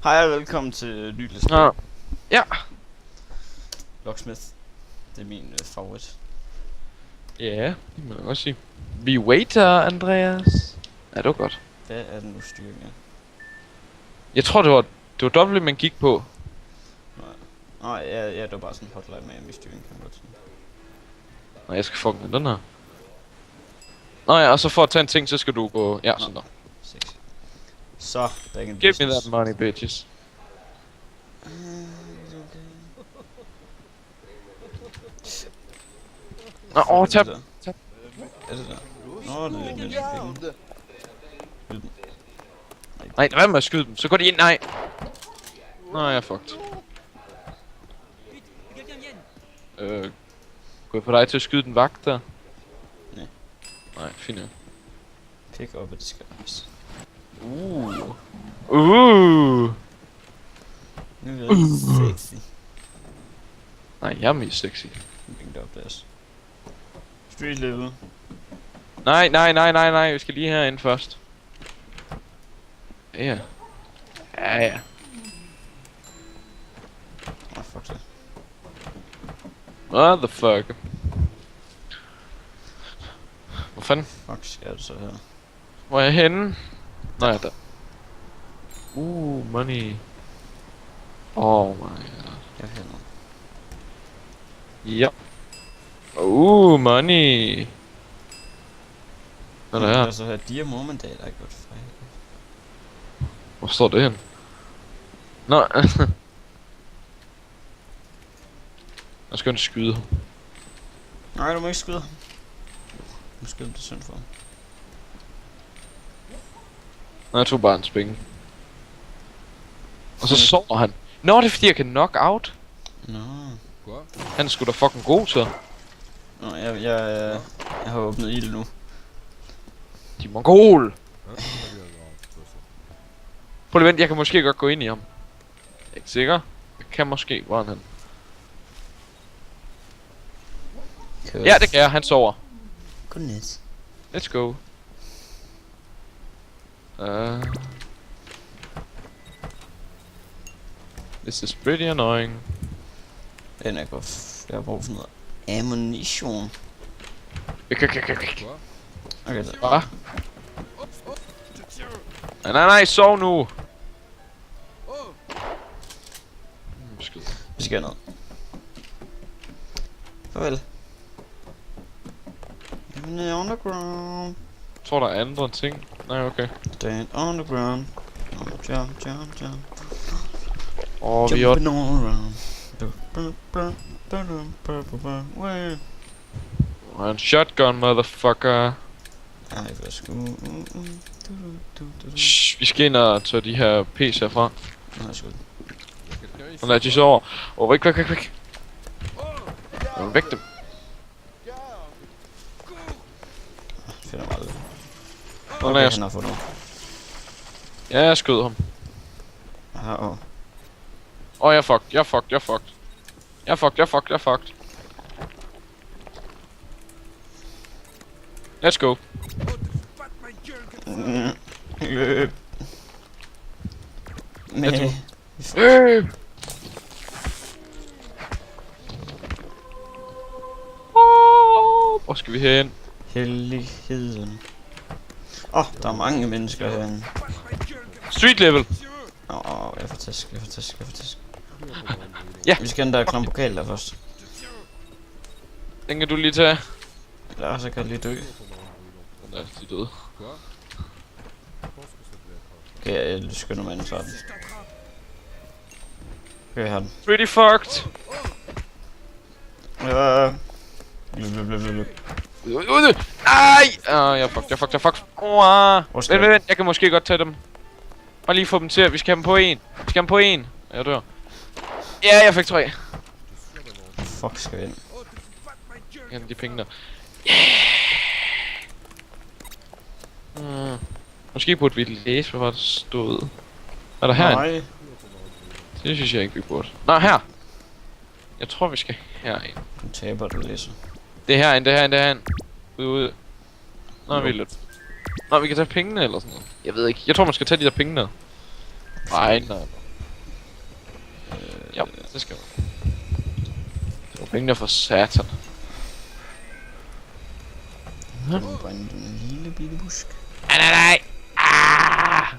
Hej og velkommen til Lytless. Ja. Locksmith. Det er min favorit. Ja, det må jeg også sige. Vi waiter, Andreas. Ja, det var godt. Hvad er den nu styring af? Jeg tror, det var dobbelt, man gik på. Nej, ja, det var bare sådan en hotline med styring, kan man godt sige. Nej, jeg skal fucking med den her. Nå ja, og så for at tage en ting, så skal du gå... Ja, sådan der. 6. Så, back in Give business. me that money, bitches. Nå, tab. Er det der? Nå, det er lidt penge. Nej, hvad med at skyde dem? Så går de ind, nej. Nå, jeg er fucked. Går jeg på dig til at skyde den vagt der? Nej. Nej, fint. Pick up et disguise. Nu er Nu er det sexy. Nej, jeg er mest sexy. Bing up deres. Street level. Nej, vi skal lige herind først. Ja. Ja. Åh, fuck det. What the fuck? Hvor fanden? Fuck skal det så her? Hvor er jeg henne? Nå, ja, der. Money. Oh my god. Jeg hænder. Ja. Money. Hvad er der her? Altså her, dear mom and dad, I got fired. Hvor står det hen? Nå. Jeg skal ikke skyde ham. Nej, du må ikke skyde ham. Du må skyde ham, det er synd for ham. Nå, jeg tog bare hans penge. Og så sover han. Nå, det er fordi jeg kan knock out. Nå. Han er sgu da fucking god så. Nå, jeg har åbnet ild nu. De mongol. Prøv lige vent, jeg kan måske godt gå ind i ham. Jeg er ikke sikker. Jeg kan måske. Hvor er han? Ja, det kan jeg. Han sover. Godnat. Let's go. This is pretty annoying. Den er godt. Jeg har brug for noget ammunition. Okay, Hvad? Nej, sov nu. vi skal noget. Farvel. Even the underground. Jeg tror der er andre ting. Nej, okay. Stand on the ground. Jump. Vi er Jumping all around. en shotgun, motherfucker. Ej, værsgo. Shh, vi skal ind og tage de her PC'er fra. Nej, sgu. Og lad de sover. Væk. Væk dem. Finder mig aldrig. Okay, Han har fået noget. Ja, jeg skød ham. Jeg er fucked. Let's go. Hvor skal vi hen? Helligheden. Der er mange mennesker herinde. Street level. Jeg er fantastisk. Ja. Vi skal den der knompokal der først. Den kan du lige tage. Eller så kan jeg lige dø. Den er de døde. Okay, jeg skynder mig ind og tager den. Okay, jeg har den. Pretty fucked. Ej! Jeg er fucked. Vent. Jeg kan måske godt tage dem. Og lige få dem til. Vi skal have dem på en. Jeg dør. Ja, jeg fik 3. Fuck, skal vi ind? Jeg de penge der. Måske burde vi læse, hvad var der stod. Er der herinde? Nej. Det synes jeg ikke, vi burde. Nå, her! Jeg tror, vi skal herind. Nu taber du læser. Det er herinde. Ude. Nå, vi er lidt... Nå, vi kan tage pengene eller sådan noget. Jeg ved ikke. Jeg tror, man skal tage de der penge der. Nej. Ja, det skal man. Det var pengene for satan. Det var bare en lille bitte busk. Nej. Ah!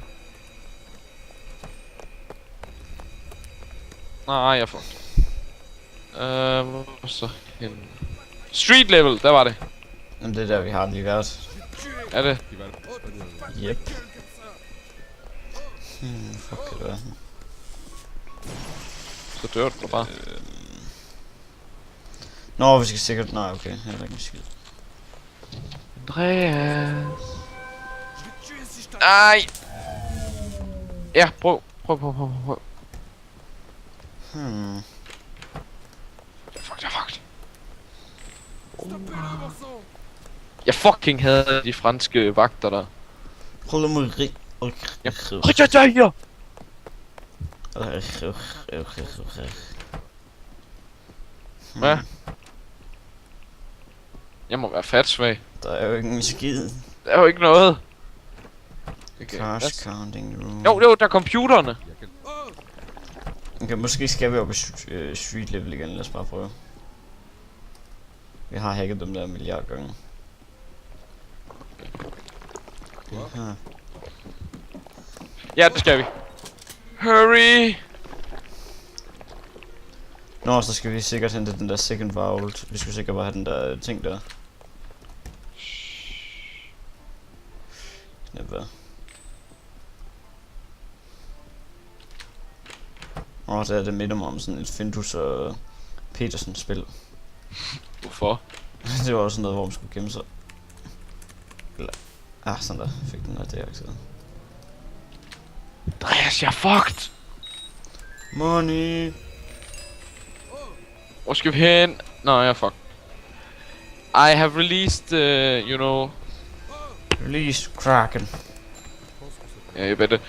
Nej, jeg får hvor så hen? Street level, der var det. Jamen det er der vi har lige været. Er det? Yep. Fuck det der. Så dør du bare. Nå, vi skal sikkert... Nej, okay. Jeg er ikke en skid. Andreas. Nej. Ja, prøv. Fuck. Jeg fucking havde de franske vagter der. Prøv mig rig. Hvad? Jeg må være fat svag. Der er jo ikke en skid. Der er jo ikke noget. Cash counting room. Jo, der er computerne. Okay, måske skal vi op i street level igen. Lad os bare prøve. Vi har hacket dem der en milliard gange. Aha. Ja, det skal vi. Hurry! Nå, så skal vi sikkert hente den der second vault. Vi skulle sikkert bare have den der ting der. Knæppe. Åh, det er det minder mig om sådan et Findus og Petersen spil. Hvorfor? Det var også sådan noget, hvor man skulle gemme sig. Sådan der. Fik den der deaktiveret. Andreas, jeg er fucked! Money! Hvor skal vi hen? Nå, jeg er fucked. I have released, you know... Release Kraken. Ja, jeg ved det.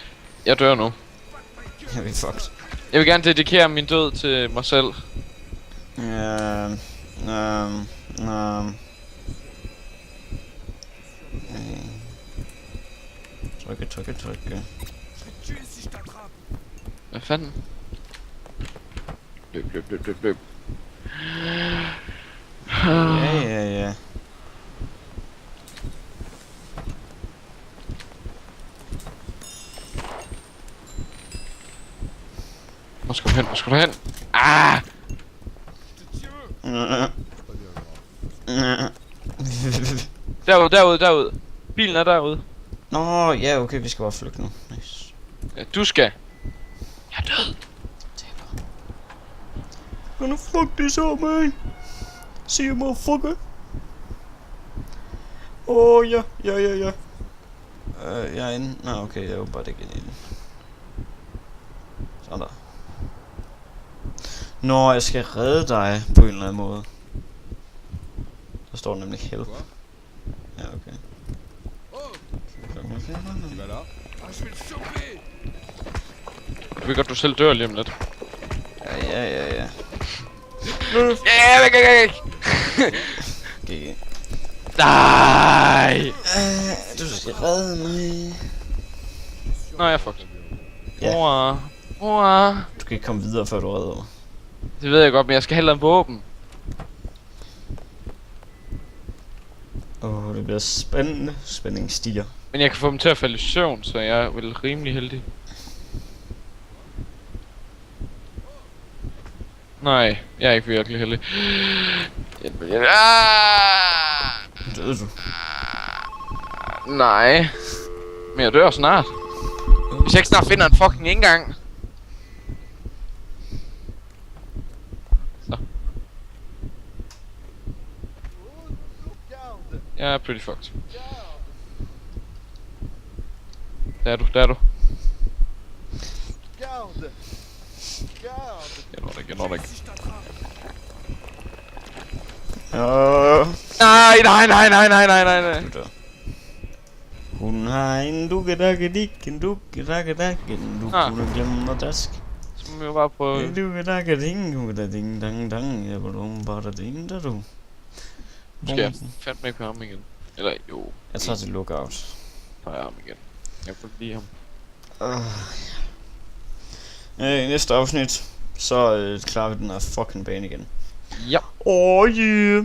Jeg dør nu. Ja, vi er fucked. Jeg vil gerne dedikere min død til mig selv. Trykke. Hvad fanden? Løb. Ja. Hvor skal du hen? Ah! Derud. Bilen er derude. Nå, ja, okay, vi skal bare flygte nu. Nice. Ja, du skal. Jeg er død. Gonna fuck this up, man. See you, motherfucker. Ja. Jeg er inde. Nå, okay, jeg er jo bare ikke inde i den. Sådan der. Nå, jeg skal redde dig på en eller anden måde. Der står nemlig help. Ja, okay. Jeg ved godt, du selv dør lige om lidt. Ja. Ja, Okay. Nej! Du skal redde mig. Nå, jeg er fucked. Ja. Bror. Du kan ikke komme videre, før du redder mig. Det ved jeg godt, men jeg skal hellere en våben. Det bliver spændende. Spændingen stiger. Men jeg kan få dem til at falde i søvn, så jeg er vel rimelig heldig. Nej, jeg er ikke virkelig heldig. Døde du? Nej. Men jeg dør snart. Hvis jeg ikke snart finder en fucking indgang. Så. Jeg er pretty fucked. Der er du. Jeg når det ikke. Nej. Du dør. Hun har en dukkedakkedik, du kunne glemme at dask. Så må vi jo bare prøve. Ding, dang, jeg var bare ding, da du. Skal jeg fandme ikke på ham igen. Eller jo. Jeg tager til lookout. Så er jeg ham igen. Jeg får lige ham. I næste afsnit, så klarer vi den her fucking bane igen. Ja. Oh yeah!